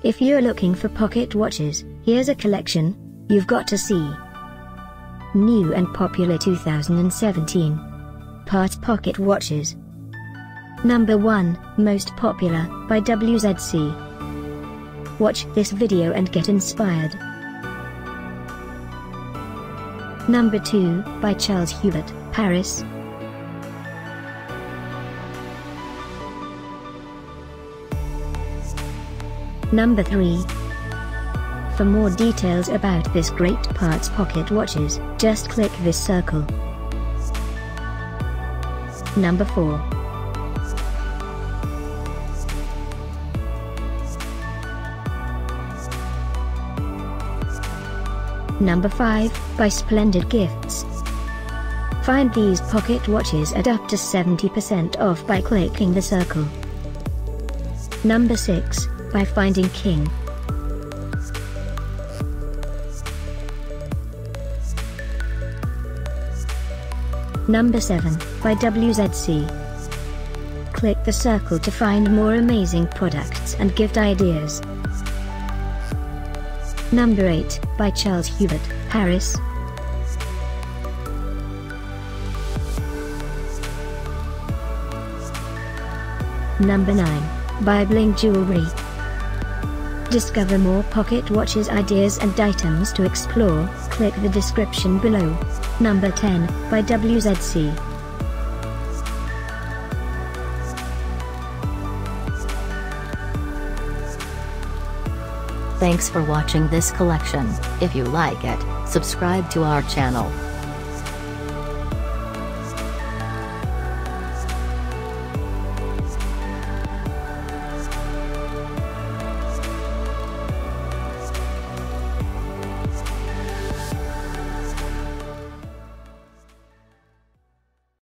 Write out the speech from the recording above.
If you're looking for pocket watches, here's a collection you've got to see. New and popular 2017 Quartz pocket watches. Number 1, most popular, by WZC. Watch this video and get inspired. Number 2, by Charles-Hubert, Paris. Number 3. For more details about this great Quartz pocket watches, just click this circle. Number 4. Number 5, by SplendidGifts. Find these pocket watches at up to 70% off by clicking the circle. Number 6, by FindingKing. Number 7, by WZC. Click the circle to find more amazing products and gift ideas. Number 8, by Charles-Hubert, Paris. Number 9, by Bling Jewelry. Discover more pocket watches ideas and items to explore, click the description below. Number 10, by WZC. Thanks for watching this collection. If you like it, subscribe to our channel.